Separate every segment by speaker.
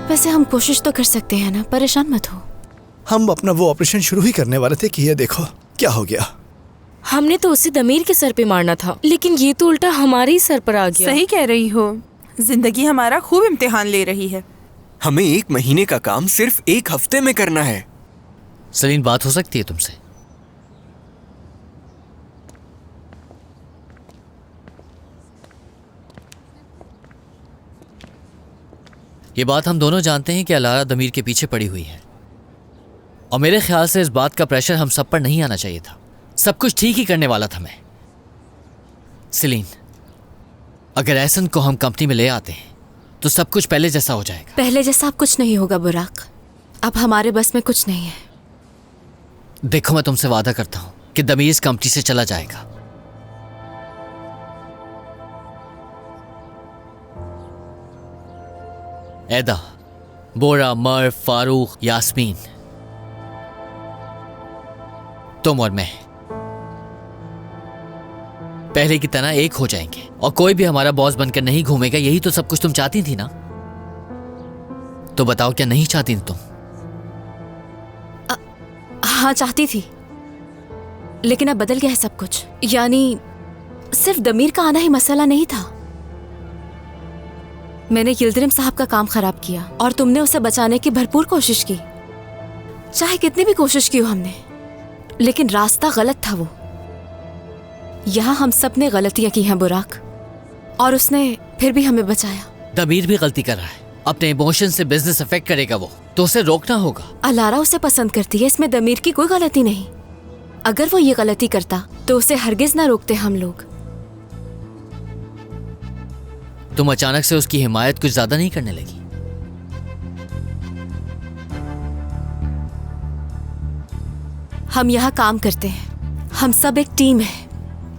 Speaker 1: वैसे हम कोशिश तो कर सकते हैं ना, परेशान मत हो।
Speaker 2: हम अपना वो ऑपरेशन शुरू ही करने वाले थे कि ये देखो क्या हो गया।
Speaker 3: हमने तो उसे दमीर के सर पे मारना था, लेकिन ये तो उल्टा हमारे ही सर पर आ गया।
Speaker 4: सही कह रही हो, जिंदगी हमारा खूब इम्तिहान ले रही है।
Speaker 5: हमें 1 महीने का काम सिर्फ 1 हफ्ते में करना है।
Speaker 6: सलीन, बात हो सकती है तुमसे? ये बात हम दोनों जानते हैं कि अलारा दमीर के पीछे पड़ी हुई है, और मेरे ख्याल से इस बात का प्रेशर हम सब पर नहीं आना चाहिए था। सब कुछ ठीक ही करने वाला था मैं। सलीन, अगर एहसन को हम कंपनी में ले आते हैं तो सब कुछ पहले जैसा हो जाएगा।
Speaker 1: पहले जैसा अब कुछ नहीं होगा बुराक, अब हमारे बस में कुछ नहीं है।
Speaker 6: देखो, मैं तुमसे वादा करता हूं कि दमीर इस कंपनी से चला जाएगा। ऐदा, बोरा, मर, फारूक, यास्मीन, तुम और मैं पहले की तरह एक हो जाएंगे, और कोई भी हमारा बॉस बनकर नहीं घूमेगा। यही तो सब कुछ तुम चाहती थी ना? तो बताओ, क्या नहीं चाहती तुम?
Speaker 1: हाँ, चाहती थी, लेकिन अब बदल गया है सब कुछ। यानी सिर्फ दमीर का आना ही मसला नहीं था। मैंने यिल्दिरिम साहब का काम खराब किया और तुमने उसे बचाने की भरपूर कोशिश की। चाहे कितनी भी कोशिश की हो हमने, लेकिन रास्ता गलत था वो। यहाँ हम सब ने गलतियां की हैं बुराक, और उसने फिर भी हमें बचाया।
Speaker 6: दमीर भी गलती कर रहा है, अपने इमोशन से बिजनेस अफेक्ट करेगा वो, तो उसे रोकना होगा।
Speaker 1: अलारा उसे पसंद करती है, इसमें दमीर की कोई गलती नहीं। अगर वो ये गलती करता तो उसे हरगिज ना रोकते हम लोग।
Speaker 6: तुम अचानक से उसकी हिमायत कुछ ज्यादा नहीं करने लगी?
Speaker 1: हम यहाँ काम करते हैं, हम सब एक टीम है।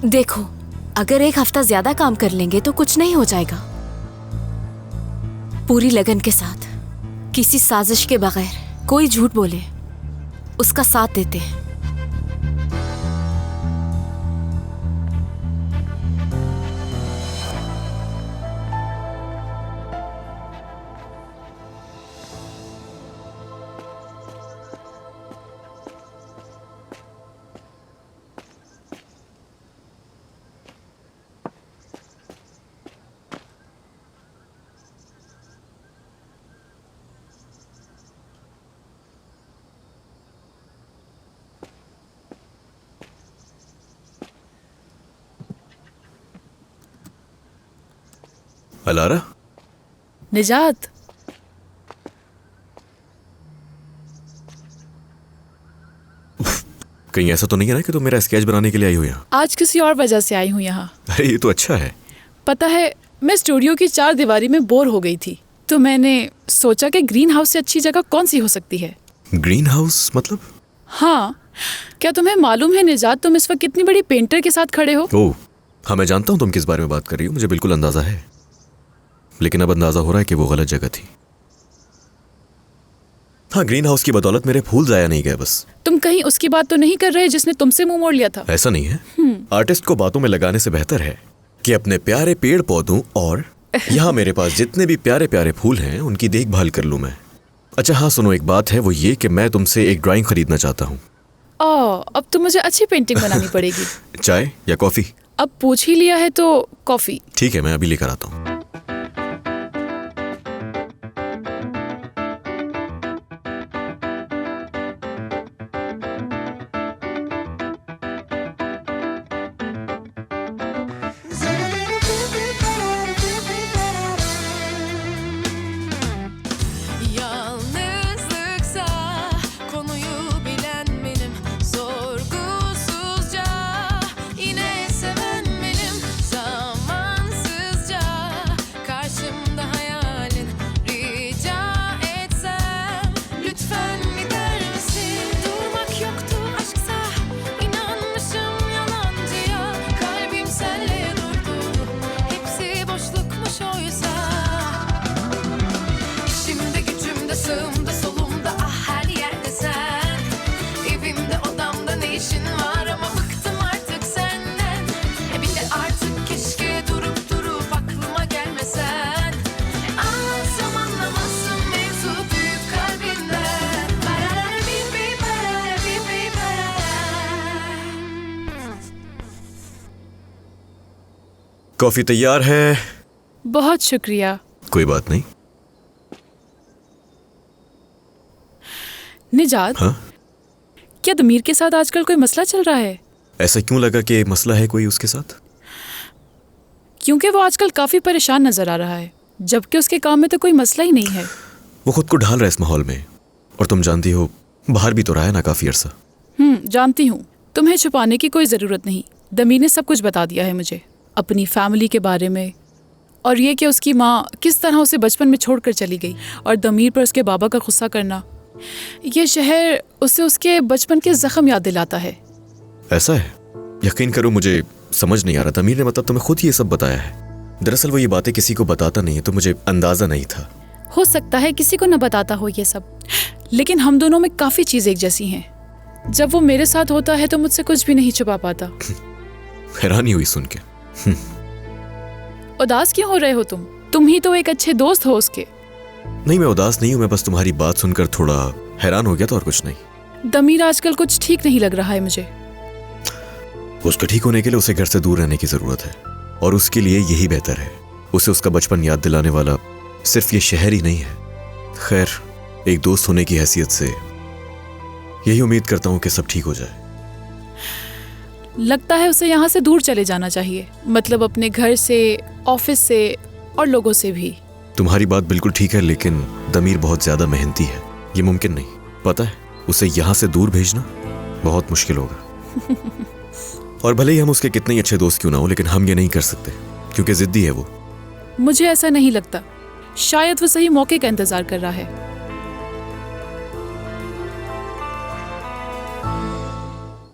Speaker 1: देखो, अगर 1 हफ्ता ज्यादा काम कर लेंगे तो कुछ नहीं हो जाएगा। पूरी लगन के साथ, किसी साजिश के बगैर, कोई झूठ बोले उसका साथ देते हैं।
Speaker 7: अलारा,
Speaker 8: निजात,
Speaker 7: कहीं ऐसा तो नहीं है ना कि तुम मेरा स्केच बनाने के लिए आई हो यहाँ?
Speaker 8: आज किसी और वजह से आई हूँ यहाँ।
Speaker 7: अरे ये तो अच्छा है।
Speaker 8: पता है, मैं स्टूडियो की 4 दीवारी में बोर हो गई थी, तो मैंने सोचा कि ग्रीन हाउस से अच्छी जगह कौन सी हो सकती है।
Speaker 7: ग्रीन हाउस मतलब?
Speaker 8: हाँ, क्या तुम्हें मालूम है निजात, तुम इस वक्त कितनी बड़ी पेंटर के साथ खड़े हो?
Speaker 7: ओह हाँ, मैं जानता हूँ तुम किस बारे में बात कर रही हो, मुझे बिल्कुल अंदाजा है। लेकिन अब अंदाजा हो रहा है कि वो गलत जगह थी। हाँ, ग्रीन हाउस की बदौलत मेरे फूल जाया नहीं गए बस।
Speaker 8: तुम कहीं उसकी बात तो नहीं कर रहे जिसने तुमसे मुंह मोड़ लिया था?
Speaker 7: ऐसा नहीं है। आर्टिस्ट को बातों में लगाने से बेहतर है कि अपने प्यारे पेड़ पौधों और यहाँ मेरे पास जितने भी प्यारे प्यारे फूल हैं उनकी देखभाल कर लूं मैं। अच्छा हाँ, सुनो, एक बात है, वो ये कि मैं तुमसे एक ड्राइंग खरीदना चाहता हूँ।
Speaker 8: अब तो मुझे अच्छी पेंटिंग बनानी पड़ेगी।
Speaker 7: चाय या कॉफी?
Speaker 8: अब पूछ ही लिया है तो कॉफी।
Speaker 7: ठीक है, मैं अभी लेकर आता हूँ। कॉफी तैयार है।
Speaker 8: बहुत शुक्रिया।
Speaker 7: कोई बात नहीं।
Speaker 8: निजात,
Speaker 7: हाँ,
Speaker 8: क्या दमीर के साथ आजकल कोई मसला चल रहा है?
Speaker 7: ऐसा क्यों लगा कि मसला है कोई उसके साथ?
Speaker 8: क्योंकि वो आजकल काफी परेशान नजर आ रहा है, जबकि उसके काम में तो कोई मसला ही नहीं है।
Speaker 7: वो खुद को ढाल रहा है इस माहौल में, और तुम जानती हो बाहर भी तो रहा है ना काफी अरसा।
Speaker 8: जानती हूँ। तुम्हें छुपाने की कोई जरूरत नहीं। दमीर ने सब कुछ बता दिया है मुझे, अपनी फैमिली के बारे में, और ये कि उसकी माँ किस तरह उसे बचपन में छोड़कर चली गई, और दमीर पर उसके बाबा का गुस्सा करना। ये शहर उसे उसके बचपन के जख्म याद दिलाता है।
Speaker 7: ऐसा है? यकीन करो मुझे समझ नहीं आ रहा। दमीर ने मतलब तुम्हें खुद ये सब बताया है? दरअसल वो ये बातें किसी को बताता नहीं है, तो मुझे अंदाजा नहीं था।
Speaker 8: हो सकता है किसी को न बताता हो ये सब, लेकिन हम दोनों में काफी चीजें एक जैसी हैं। जब वो मेरे साथ होता है तो मुझसे कुछ भी नहीं छुपा पाता।
Speaker 7: हैरानी हुई सुन के।
Speaker 8: उदास क्यों हो रहे हो तुम? तुम ही तो एक अच्छे दोस्त हो उसके।
Speaker 7: नहीं, मैं उदास नहीं हूं, मैं बस तुम्हारी बात सुनकर थोड़ा हैरान हो गया था, और कुछ नहीं।
Speaker 8: दमीर आजकल कुछ ठीक नहीं लग रहा है मुझे।
Speaker 7: उसके ठीक होने के लिए उसे घर से दूर रहने की जरूरत है, और उसके लिए यही बेहतर है। उसे उसका बचपन याद दिलाने वाला सिर्फ ये शहर ही नहीं है। खैर, एक दोस्त होने की हैसियत से यही उम्मीद करता हूं कि सब ठीक हो जाए।
Speaker 8: लगता है उसे यहाँ से दूर चले जाना चाहिए, मतलब अपने घर से, ऑफिस से और लोगों से भी।
Speaker 7: तुम्हारी बात बिल्कुल ठीक है, लेकिन दमीर बहुत ज्यादा मेहनती है, ये मुमकिन नहीं। पता है, उसे यहाँ से दूर भेजना बहुत मुश्किल होगा। और भले ही हम उसके कितने ही अच्छे दोस्त क्यों ना हो, लेकिन हम ये नहीं कर सकते क्योंकि जिद्दी है वो।
Speaker 8: मुझे ऐसा नहीं लगता। शायद वो सही मौके का इंतजार कर रहा है।